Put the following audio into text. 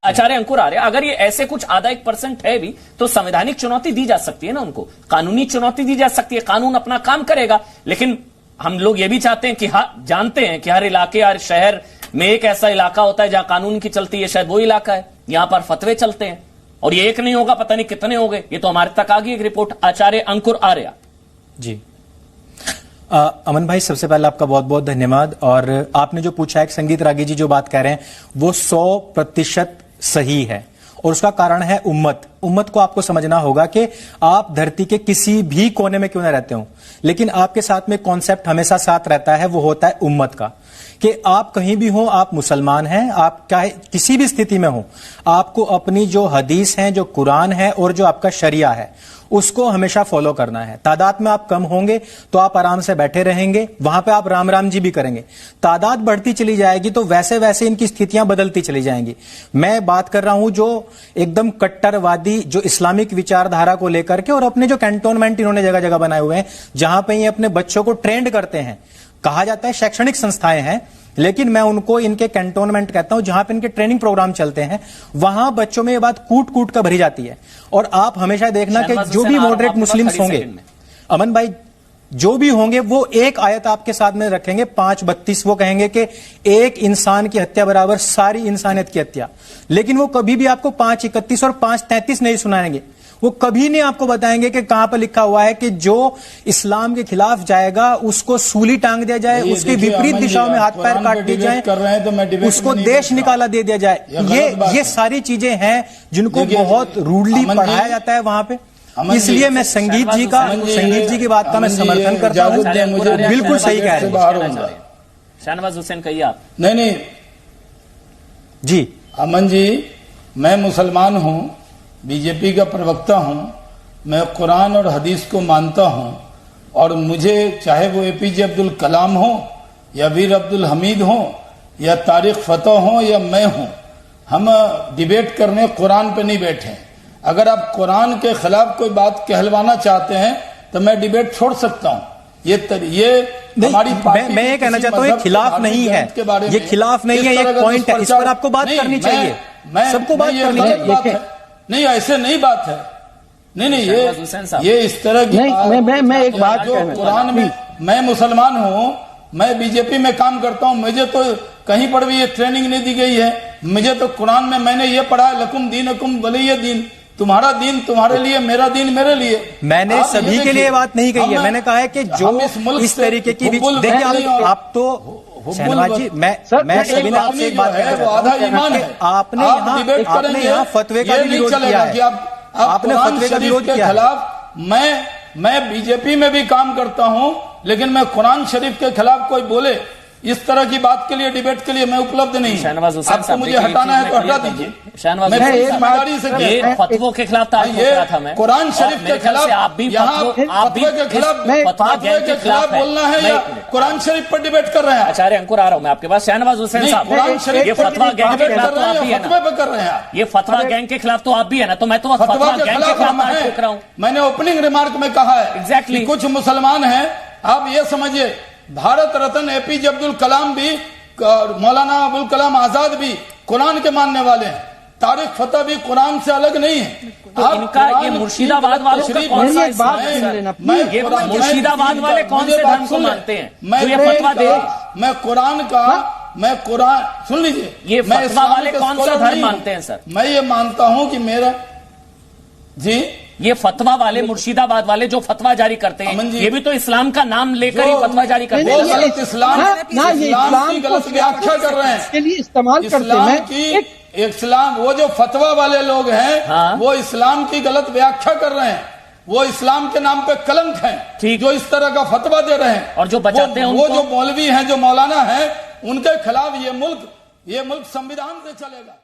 आचार्य अंकुर आर्य, अगर ये ऐसे कुछ आधा 1% है भी तो संवैधानिक चुनौती दी जा सकती है ना उनको, कानूनी चुनौती दी जा सकती है, कानून अपना काम करेगा। लेकिन हम लोग ये भी चाहते हैं कि जानते हैं कि हर इलाके, हर शहर में एक ऐसा इलाका होता है जहां कानून की चलती है, शायद वो इलाका है, यहां पर फतवे चलते हैं और ये एक नहीं होगा, पता नहीं कितने हो गए। ये तो हमारे तक आ गई एक रिपोर्ट। आचार्य अंकुर आर्य जी। अमन भाई, सबसे पहले आपका बहुत बहुत धन्यवाद। और आपने जो पूछा है, संगीत रागी जी जो बात कह रहे हैं वो 100% सही है और उसका कारण है उम्मत को आपको समझना होगा कि आप धरती के किसी भी कोने में क्यों ना रहते हो, लेकिन आपके साथ में कॉन्सेप्ट हमेशा साथ रहता है, वो होता है उम्मत का। कि आप कहीं भी हो, आप मुसलमान हैं, आप चाहे किसी भी स्थिति में हो, आपको अपनी जो हदीस है, जो कुरान है और जो आपका शरिया है, उसको हमेशा फॉलो करना है। तादाद में आप कम होंगे तो आप आराम से बैठे रहेंगे, वहां पे आप राम राम जी भी करेंगे। तादाद बढ़ती चली जाएगी तो वैसे वैसे इनकी स्थितियां बदलती चली जाएंगी। मैं बात कर रहा हूं जो एकदम कट्टरवादी, जो इस्लामिक विचारधारा को लेकर के, और अपने जो कैंटोनमेंट इन्होंने जगह जगह बनाए हुए हैं जहां पे ये अपने बच्चों को ट्रेंड करते हैं। कहा जाता है शैक्षणिक संस्थाएं हैं, लेकिन मैं उनको इनके कैंटोनमेंट कहता हूं, जहां पे इनके ट्रेनिंग प्रोग्राम चलते हैं वहां बच्चों में ये बात कूट कूट कर भरी जाती है। और आप हमेशा देखना कि जो भी मॉडरेट मुस्लिम्स होंगे, अमन भाई, जो भी होंगे वो एक आयत आपके साथ में रखेंगे 5:32, वो कहेंगे कि एक इंसान की हत्या बराबर सारी इंसानियत की हत्या। लेकिन वो कभी भी आपको 5:31 और 5:33 नहीं सुनाएंगे। वो कभी नहीं आपको बताएंगे कि कहां पर लिखा हुआ है कि जो इस्लाम के खिलाफ जाएगा उसको सूली टांग दिया जाए, उसके विपरीत दिशाओं में हाथ पैर काट दिए जाए, उसको देश निकाला दे दिया जाए। ये सारी चीजें हैं जिनको बहुत रूडली पढ़ाया जाता है वहां पे। इसलिए मैं संगीत जी की बात का मैं समर्थन करता हूं। बिल्कुल सही कह रहे हैं शाहनवाज हुसैन, कहिए आप। नहीं जी अमन जी, मैं मुसलमान हूं, बीजेपी का प्रवक्ता हूं, मैं कुरान और हदीस को मानता हूं, और मुझे चाहे वो एपीजे अब्दुल कलाम हो या वीर अब्दुल हमीद हो या तारिक फतेह हो या मैं हूं, हम डिबेट करने कुरान पे नहीं बैठे। अगर आप कुरान के खिलाफ कोई बात कहलवाना चाहते हैं तो मैं डिबेट छोड़ सकता हूं। ये हमारी मैं ये कहना चाहता हूं, ये खिलाफ नहीं है, ये खिलाफ नहीं है, ये पॉइंट है, इस पर आपको बात करनी चाहिए, सबको बात करनी चाहिए। नहीं, ऐसे नहीं बात है। नहीं, ये इस तरह की मैं एक बात जो कुरान में, मैं मुसलमान हूं, मैं बीजेपी में काम करता हूं, मुझे तो कहीं पर भी ये ट्रेनिंग नहीं दी गई है। मुझे तो कुरान में मैंने ये पढ़ा है, लकुम दीनुकुम वलिय दीन, तुम्हारा दीन तुम्हारे लिए, मेरा दीन मेरे लिए। मैंने सभी के लिए बात नहीं कही है, मैंने कहा है कि जो इस तरीके की, देखिए आप तो शहनवाज जी, मैं सभी ने आपसे एक बात आपने यहाँ फतवे का विरोध किया है, आपने फतवे का विरोध किया खिलाफ। मैं बीजेपी में भी काम करता हूं, लेकिन मैं कुरान शरीफ के खिलाफ कोई बोले इस तरह की बात के लिए, डिबेट के लिए मैं उपलब्ध नहीं। शाहनवाज हुसैन, आपको मुझे हटाना है तो हटा दीजिए। शाहनवाज, ये फतवों के खिलाफ था, मैं कुरान शरीफ के खिलाफ, आप भी फतवे के खिलाफ बोलना है या कुरान शरीफ पर डिबेट कर रहे हैं? आचार्य अंकुर आ रहा हूं मैं आपके पास। शाहनवाज हुसैन साहब, कुरान शरीफ ये फतवा गैंग के खिलाफ तो आप भी है ना, कर रहे हैं। ये फतवा गैंग के खिलाफ तो आप भी है ना, तो मैं तो फतवा गैंग के खिलाफ ठोक रहा हूं। मैंने ओपनिंग रिमार्क में कहा है एग्जैक्टली, कुछ मुसलमान हैं, आप ये समझिए, भारत रत्न एपीजे अब्दुल कलाम भी, मौलाना अबुल कलाम आजाद भी कुरान के मानने वाले हैं, तारिक फतेह भी कुरान से अलग नहीं है। तो इनका ये मुर्शिदाबाद वालों का कौन सा बात, ये मुर्शिदाबाद वाले कौन से धर्म को मानते हैं जो ये फतवा दे? मैं कुरान सुन लीजिए, ये फतवा वाले कौन सा धर्म मानते हैं सर? मैं ये मानता हूं कि मेरा जी, ये फतवा वाले, मुर्शिदाबाद वाले जो फतवा जारी करते हैं, ये भी तो इस्लाम का नाम लेकर ही फतवा जारी करते हैं। इस्लाम की गलत व्याख्या कर रहे हैं, इसके लिए इस्तेमाल करते हैं। इस्लाम, वो जो फतवा वाले लोग हैं, वो इस्लाम की गलत व्याख्या कर रहे हैं, वो इस्लाम के नाम पे कलंक हैं, जो इस तरह का फतवा दे रहे हैं और जो बचाते हैं, वो जो मौलवी हैं, जो मौलाना हैं, उनके खिलाफ ये मुल्क संविधान से चलेगा।